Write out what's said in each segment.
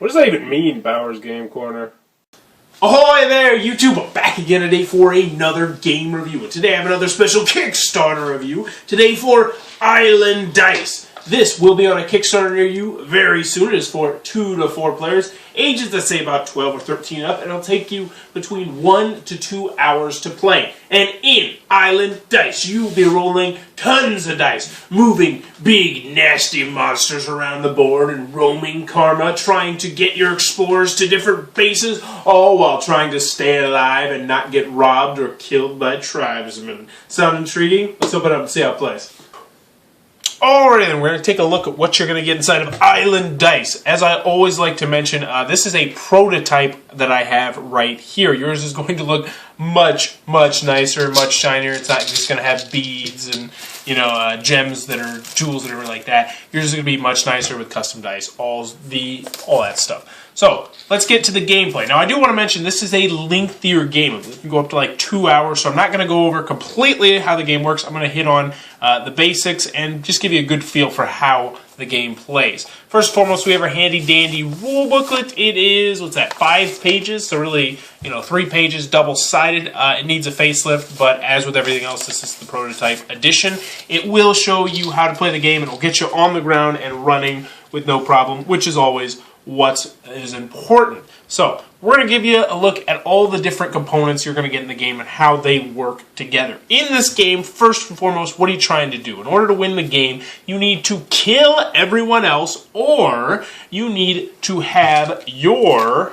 What does that even mean, Bauer's Game Corner? Ahoy there, YouTube! I'm back again today for another game review. And today I have another special Kickstarter review. Today for Island Dice. This will be on a Kickstarter near you very soon. It is for 2 to 4 players. Ages, let's say about 12 or 13 up. And it'll take you between 1 to 2 hours to play. And in Island Dice, you'll be rolling tons of dice. Moving big, nasty monsters around the board and roaming karma. Trying to get your explorers to different bases. All while trying to stay alive and not get robbed or killed by tribesmen. Sound intriguing? Let's open it up and see how it plays. Alright then, we're going to take a look at what you're going to get inside of Island Dice. As I always like to mention, this is a prototype that I have right here. Yours is going to look much nicer, much shinier. It's not just going to have beads and, gems that are jewels and everything like that. Yours is going to be much nicer with custom dice, all that stuff. So, let's get to the gameplay. Now, I do want to mention this is a lengthier game. It can go up to like 2 hours, so I'm not going to go over completely how the game works. I'm going to hit on the basics and just give you a good feel for how the game plays. First and foremost, we have our handy-dandy rule booklet. It is, 5 pages? So really, 3 pages, double-sided. It needs a facelift, but as with everything else, this is the prototype edition. It will show you how to play the game. It will get you on the ground and running with no problem, which is always what is important. So, we're going to give you a look at all the different components you're going to get in the game and how they work together. In this game, first and foremost, what are you trying to do? In order to win the game, you need to kill everyone else, or you need to have your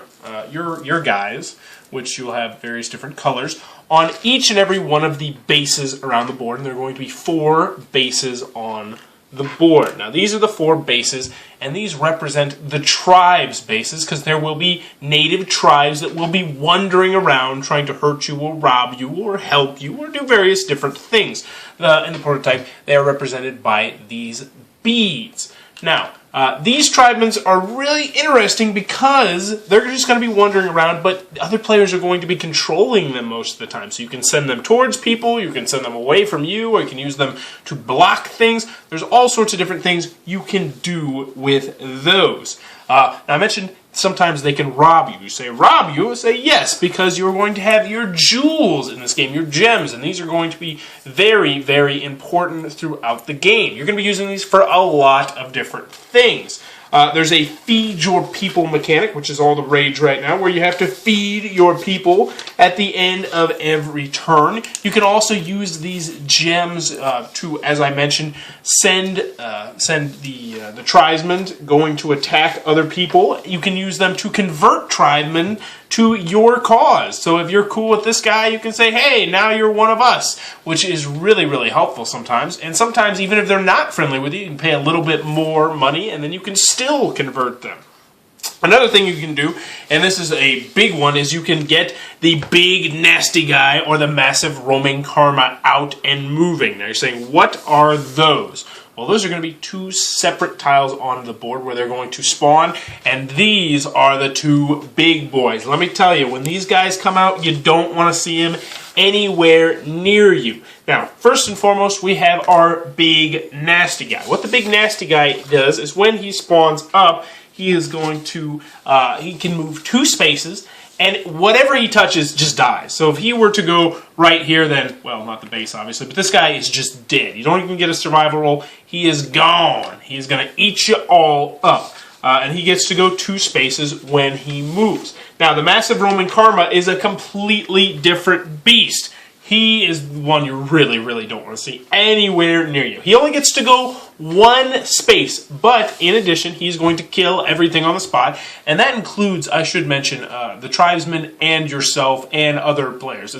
guys, which you'll have various different colors, on each and every one of the bases around the board, and there are going to be 4 bases on the board. Now, these are the 4 bases, and these represent the tribes' bases, because there will be native tribes that will be wandering around trying to hurt you or rob you or help you or do various different things. In the prototype, they are represented by these beads. Now, these tribesmen are really interesting because they're just going to be wandering around, but other players are going to be controlling them most of the time. So you can send them towards people, you can send them away from you, or you can use them to block things. There's all sorts of different things you can do with those. Now, I mentioned sometimes they can rob you. You say, rob you? I say, yes, because you're going to have your jewels in this game, your gems, and these are going to be very important throughout the game. You're going to be using these for a lot of different things. There's a feed your people mechanic, which is all the rage right now, where you have to feed your people at the end of every turn. You can also use these gems to, as I mentioned, send the tribesmen going to attack other people. You can use them to convert tribesmen to your cause. So if you're cool with this guy, you can say, hey, now you're one of us, which is really helpful sometimes. And sometimes, even if they're not friendly with you, you can pay a little bit more money, and then you can still convert them. Another thing you can do, and this is a big one, is you can get the big nasty guy or the massive roaming karma out and moving. Now you're saying, what are those? Well, those are going to be 2 separate tiles on the board where they're going to spawn, and these are the 2 big boys. Let me tell you, when these guys come out, you don't want to see them anywhere near you. Now, first and foremost, we have our big nasty guy. What the big nasty guy does is when he spawns up, he is going to, he can move 2 spaces, and whatever he touches just dies. So if he were to go right here, then, well, not the base, obviously, but this guy is just dead. You don't even get a survival roll. He is gone. He is going to eat you all up. And he gets to go 2 spaces when he moves. Now, the massive roaming karma is a completely different beast. He is one you really don't want to see anywhere near you. He only gets to go 1 space, but in addition, he's going to kill everything on the spot, and that includes, I should mention, the tribesmen and yourself and other players.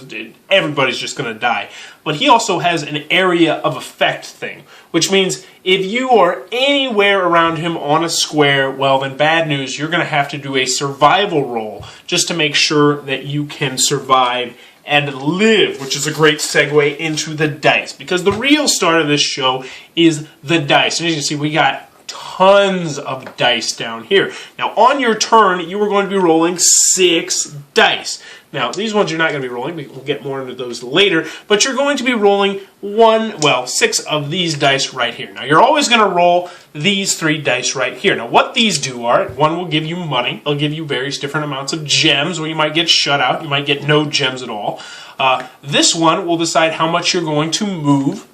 Everybody's just going to die. But he also has an area of effect thing, which means if you are anywhere around him on a square, well, then bad news, you're going to have to do a survival roll just to make sure that you can survive and live, which is a great segue into the dice, because the real start of this show is the dice. And as you can see, we got tons tons of dice down here. Now, on your turn, you are going to be rolling 6 dice. Now, these ones you're not going to be rolling. We'll get more into those later. But you're going to be rolling 6 of these dice right here. Now, you're always going to roll these 3 dice right here. Now, what these do are, one will give you money. It'll give you various different amounts of gems, where you might get shut out. You might get no gems at all. This one will decide how much you're going to move.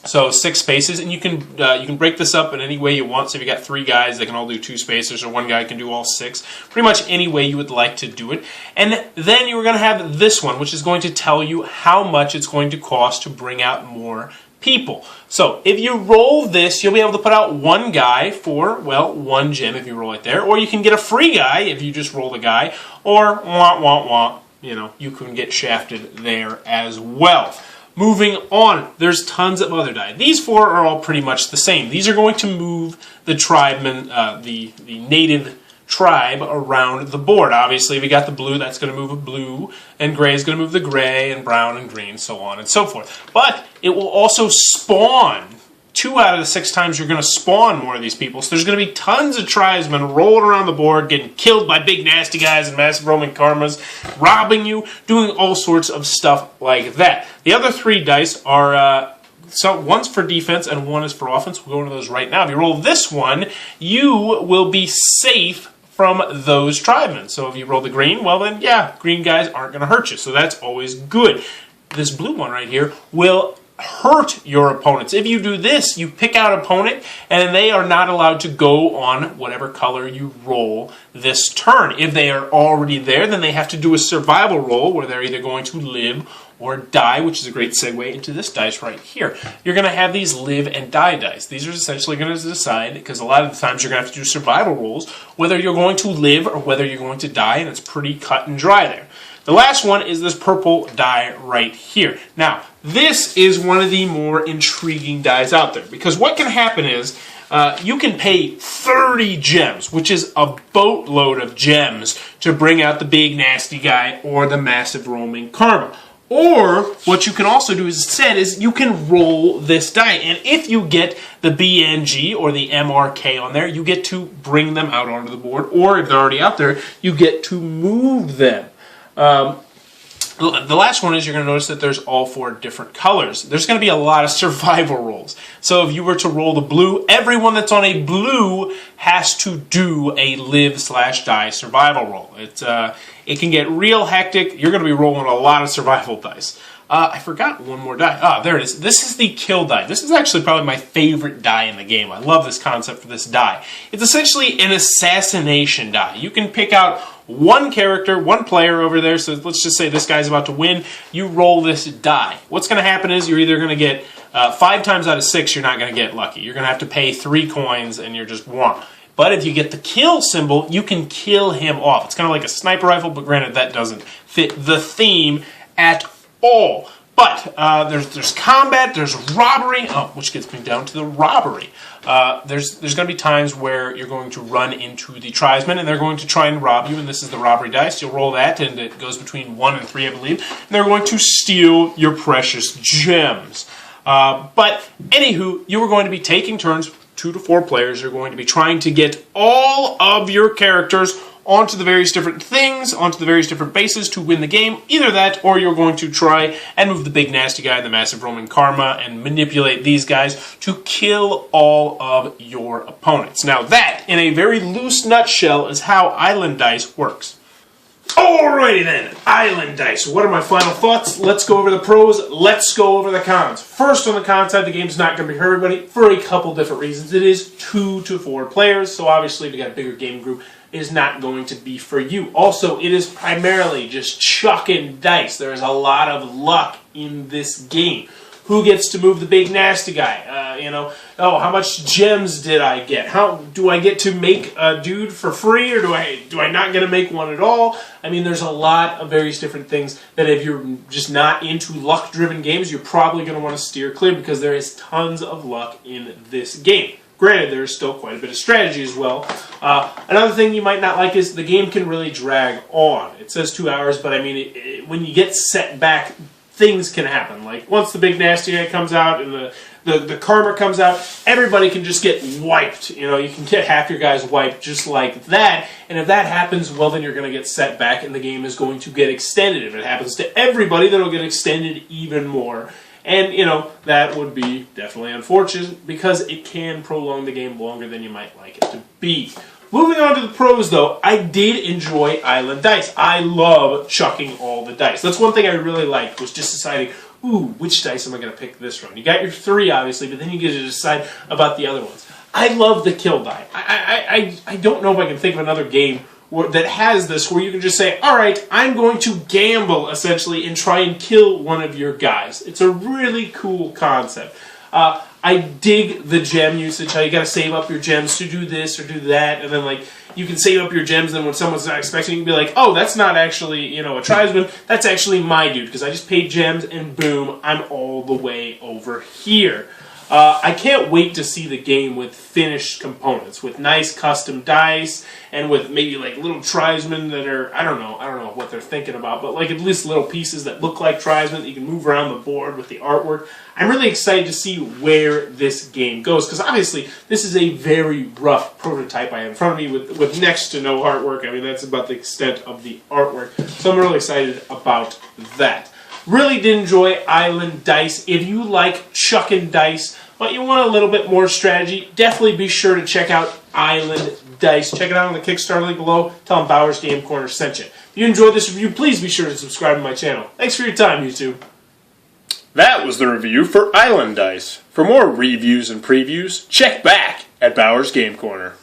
So 6 spaces, and you can break this up in any way you want. So if you got 3 guys, they can all do 2 spaces, or 1 guy can do all 6. Pretty much any way you would like to do it. And then you're going to have this one, which is going to tell you how much it's going to cost to bring out more people. So if you roll this, you'll be able to put out 1 guy for, well, 1 gem if you roll it there, or you can get a free guy if you just roll the guy, or wah wah wah. You know, you can get shafted there as well. Moving on, there's tons of other die. These 4 are all pretty much the same. These are going to move the tribemen, the native tribe around the board. Obviously, if you got the blue, that's going to move a blue, and gray is going to move the gray, and brown and green, so on and so forth. But it will also spawn. 2 out of the 6 times you're going to spawn more of these people. So there's going to be tons of tribesmen rolling around the board, getting killed by big nasty guys and massive roaming karmas, robbing you, doing all sorts of stuff like that. The other 3 dice are, so one's for defense and 1 is for offense. We'll go into those right now. If you roll this one, you will be safe from those tribesmen. So if you roll the green, well then, yeah, green guys aren't going to hurt you. So that's always good. This blue one right here will hurt your opponents. If you do this, you pick out an opponent, and they are not allowed to go on whatever color you roll this turn. If they are already there, then they have to do a survival roll where they're either going to live or die, which is a great segue into this dice right here. You're going to have these live and die dice. These are essentially going to decide, because a lot of the times you're going to have to do survival rolls, whether you're going to live or whether you're going to die, and it's pretty cut and dry there. The last one is this purple die right here. Now, this is one of the more intriguing dies out there, because what can happen is you can pay 30 gems, which is a boatload of gems, to bring out the big nasty guy or the massive roaming karma. Or what you can also do instead is you can roll this die, and if you get the BNG or the MRK on there, you get to bring them out onto the board, or if they're already out there, you get to move them. The last one is you're going to notice that there's all 4 different colors. There's going to be a lot of survival rolls. So if you were to roll the blue, everyone that's on a blue has to do a live/die survival roll. It can get real hectic. You're going to be rolling a lot of survival dice. I forgot one more die. Ah, there it is. This is the kill die. This is actually probably my favorite die in the game. I love this concept for this die. It's essentially an assassination die. You can pick out 1 character, 1 player over there. So let's just say this guy's about to win. You roll this die. What's going to happen is you're either going to get 5 times out of 6, you're not going to get lucky. You're going to have to pay 3 coins, and you're just won. But if you get the kill symbol, you can kill him off. It's kind of like a sniper rifle, but granted, that doesn't fit the theme at all. But there's combat, there's robbery, which gets me down to the robbery. There's going to be times where you're going to run into the tribesmen, and they're going to try and rob you, and this is the robbery dice. You'll roll that, and it goes between 1 and 3, I believe. And they're going to steal your precious gems. But anywho, you are going to be taking turns. 2 to 4 players are going to be trying to get all of your characters onto the various different things, onto the various different bases to win the game. Either that, or you're going to try and move the big nasty guy, the massive roaming karma, and manipulate these guys to kill all of your opponents. Now that, in a very loose nutshell, is how Island Dice works. Alrighty then, Island Dice. What are my final thoughts? Let's go over the pros. Let's go over the cons. First, on the cons side, the game's not going to be for everybody for a couple different reasons. It is 2 to 4 players, so obviously if you got a bigger game group, it is not going to be for you. Also, it is primarily just chucking dice. There is a lot of luck in this game. Who gets to move the big nasty guy? How much gems did I get? How do I get to make a dude for free, or do I not get to make one at all? I mean, there's a lot of various different things that if you're just not into luck-driven games, you're probably going to want to steer clear, because there is tons of luck in this game. Granted, there is still quite a bit of strategy as well. Another thing you might not like is the game can really drag on. It says 2 hours, but I mean, when you get set back, things can happen. Like once the big nasty guy comes out and the karma comes out, everybody can just get wiped. You know, you can get half your guys wiped just like that. And if that happens, well, then you're going to get set back and the game is going to get extended. If it happens to everybody, then it'll get extended even more. And, you know, that would be definitely unfortunate because it can prolong the game longer than you might like it to be. Moving on to the pros, though, I did enjoy Island Dice. I love chucking all the dice. That's one thing I really liked, was just deciding, ooh, which dice am I going to pick this from? You got your 3, obviously, but then you get to decide about the other ones. I love the kill die. I don't know if I can think of another game that has this, where you can just say, all right, I'm going to gamble, essentially, and try and kill one of your guys. It's a really cool concept. I dig the gem usage, how you got to save up your gems to do this or do that, and then, like, you can save up your gems, and then when someone's not expecting, you can be like, oh, that's not actually, you know, a tribesman, that's actually my dude, because I just paid gems, and boom, I'm all the way over here. I can't wait to see the game with finished components, with nice custom dice, and with maybe like little tribesmen that are, I don't know what they're thinking about, but like at least little pieces that look like tribesmen that you can move around the board with the artwork. I'm really excited to see where this game goes, because obviously this is a very rough prototype I have in front of me with next to no artwork. I mean, that's about the extent of the artwork, so I'm really excited about that. Really did enjoy Island Dice. If you like chucking dice, but you want a little bit more strategy, definitely be sure to check out Island Dice. Check it out on the Kickstarter link below. Tell them Bowers Game Corner sent you. If you enjoyed this review, please be sure to subscribe to my channel. Thanks for your time, YouTube. That was the review for Island Dice. For more reviews and previews, check back at Bowers Game Corner.